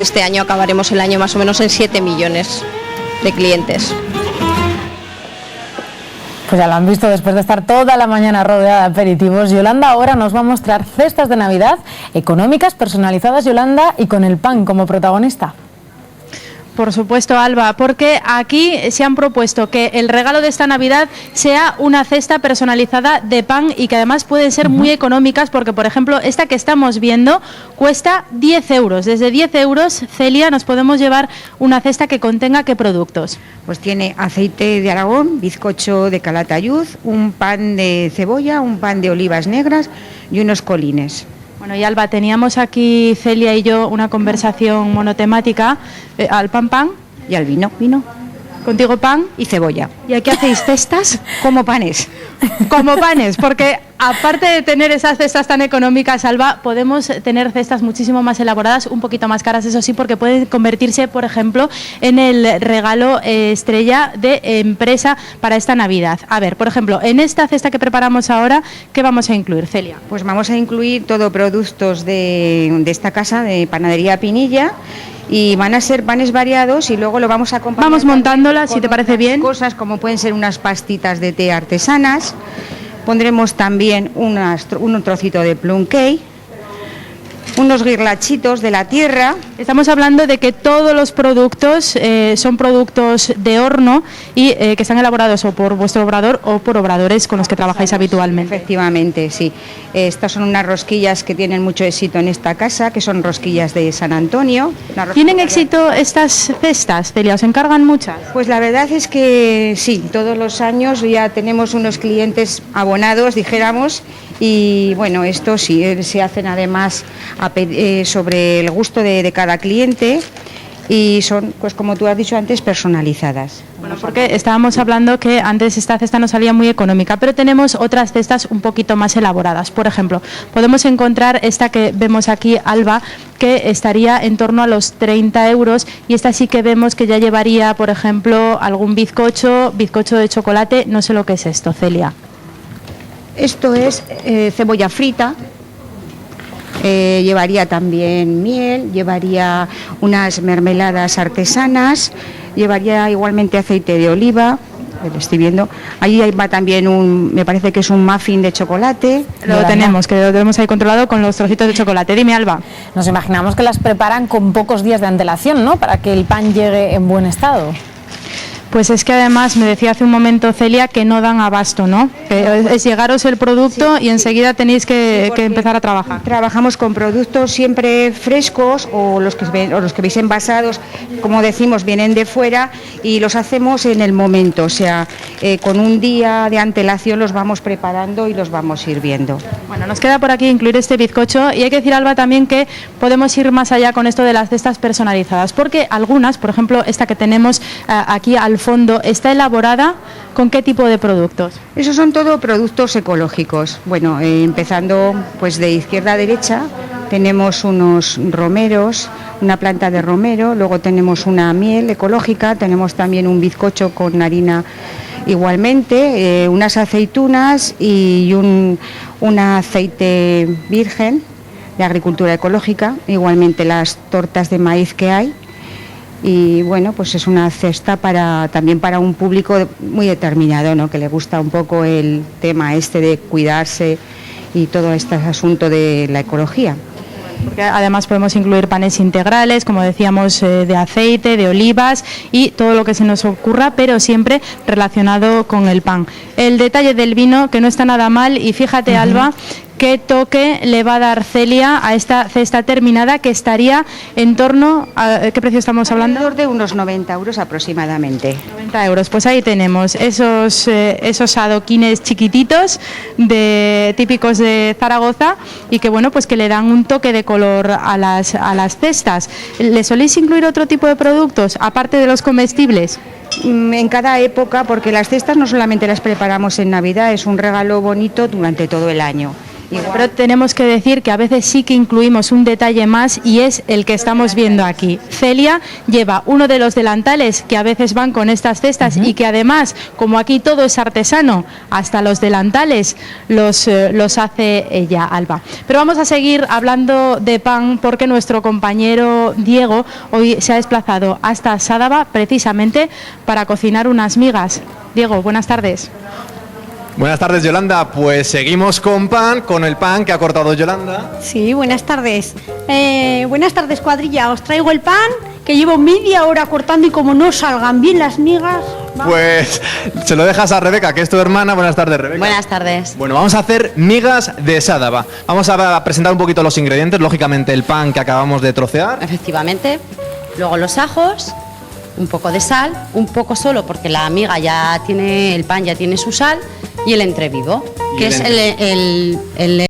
Este año acabaremos el año más o menos en 7 millones de clientes. Pues ya lo han visto, después de estar toda la mañana rodeada de aperitivos, Yolanda ahora nos va a mostrar cestas de Navidad económicas, personalizadas, Yolanda, y con el pan como protagonista. Por supuesto, Alba, porque aquí se han propuesto que el regalo de esta Navidad sea una cesta personalizada de pan y que además pueden ser muy económicas porque, por ejemplo, esta que estamos viendo cuesta 10 euros. Desde 10 euros, Celia, nos podemos llevar una cesta que contenga ¿qué productos? Pues tiene aceite de Aragón, bizcocho de Calatayud, un pan de cebolla, un pan de olivas negras y unos colines. Bueno, y Alba, teníamos aquí Celia y yo una conversación monotemática al pan y al vino. Contigo pan y cebolla. ¿Y aquí hacéis cestas? Como panes. Como panes, porque aparte de tener esas cestas tan económicas, Alba, podemos tener cestas muchísimo más elaboradas, un poquito más caras, eso sí, porque pueden convertirse, por ejemplo, en el regalo estrella de empresa para esta Navidad. A ver, por ejemplo, en esta cesta que preparamos ahora, ¿qué vamos a incluir, Celia? Pues vamos a incluir todo productos de esta casa, de Panadería Pinilla, y van a ser panes variados y luego lo vamos a acompañar. Vamos montándola, si te parece bien. Cosas como pueden ser unas pastitas de té artesanas. Pondremos también un trocito de plum cake, unos guirlachitos de la tierra. Estamos hablando de que todos los productos son productos de horno y que están elaborados o por vuestro obrador o por obradores con los que trabajáis habitualmente. Efectivamente, sí. Estas son unas rosquillas que tienen mucho éxito en esta casa, que son rosquillas de San Antonio. ¿Tienen éxito estas cestas, Celia? ¿Os encargan muchas? Pues la verdad es que sí, todos los años ya tenemos unos clientes abonados, dijéramos, y bueno, esto sí, se hacen además sobre el gusto de cada cliente y son, pues como tú has dicho antes, personalizadas. Bueno, porque estábamos hablando que antes esta cesta no salía muy económica, pero tenemos otras cestas un poquito más elaboradas. Por ejemplo, podemos encontrar esta que vemos aquí, Alba, que estaría en torno a los 30 euros y esta sí que vemos que ya llevaría, por ejemplo, algún bizcocho de chocolate. No sé lo que es esto, Celia. Esto es cebolla frita. Llevaría también miel, llevaría unas mermeladas artesanas, llevaría igualmente aceite de oliva, lo estoy viendo. Ahí va también me parece que es un muffin de chocolate. Lo tenemos ahí controlado con los trocitos de chocolate. Dime, Alba. Nos imaginamos que las preparan con pocos días de antelación, ¿no?, para que el pan llegue en buen estado. Pues es que además me decía hace un momento Celia que no dan abasto, ¿no? Que es llegaros el producto y enseguida tenéis que empezar a trabajar. Trabajamos con productos siempre frescos o los que veis envasados, como decimos, vienen de fuera y los hacemos en el momento, o sea, con un día de antelación los vamos preparando y los vamos sirviendo. Bueno, nos queda por aquí incluir este bizcocho y hay que decir, Alba, también que podemos ir más allá con esto de las cestas personalizadas, porque algunas, por ejemplo, esta que tenemos aquí al fondo, está elaborada ¿con qué tipo de productos? Esos son todo productos ecológicos. Bueno, empezando pues de izquierda a derecha, tenemos unos romeros, una planta de romero, luego tenemos una miel ecológica, tenemos también un bizcocho con harina igualmente, unas aceitunas y un aceite virgen de agricultura ecológica, igualmente las tortas de maíz que hay. Y bueno, pues es una cesta también para un público muy determinado, ¿no?, que le gusta un poco el tema de cuidarse y todo este asunto de la ecología. Porque además podemos incluir panes integrales, como decíamos, de aceite, de olivas y todo lo que se nos ocurra, pero siempre relacionado con el pan. El detalle del vino, que no está nada mal, y fíjate, Alba, qué toque le va a dar Celia a esta cesta terminada, que estaría en torno a... ¿Qué precio estamos hablando? Alrededor de unos 90 euros aproximadamente. 90 euros, pues ahí tenemos esos adoquines chiquititos típicos de Zaragoza y que bueno, pues que le dan un toque de color a las cestas. ¿Le soléis incluir otro tipo de productos, aparte de los comestibles? En cada época, porque las cestas no solamente las preparamos en Navidad, es un regalo bonito durante todo el año. Pero tenemos que decir que a veces sí que incluimos un detalle más y es el que estamos viendo aquí. Celia lleva uno de los delantales que a veces van con estas cestas y que además, como aquí todo es artesano, hasta los delantales los hace ella, Alba. Pero vamos a seguir hablando de pan porque nuestro compañero Diego hoy se ha desplazado hasta Sádava precisamente para cocinar unas migas. Diego, buenas tardes. Buenas tardes, Yolanda. Pues seguimos con el pan que ha cortado Yolanda. Sí, buenas tardes. Buenas tardes, cuadrilla. Os traigo el pan que llevo media hora cortando y como no salgan bien las migas... vamos. Pues se lo dejas a Rebeca, que es tu hermana. Buenas tardes, Rebeca. Buenas tardes. Bueno, vamos a hacer migas de Sádava. Vamos a presentar un poquito los ingredientes. Lógicamente el pan que acabamos de trocear. Efectivamente. Luego los ajos, un poco de sal, un poco solo porque la miga el pan ya tiene su sal, y el entrevivo, que es el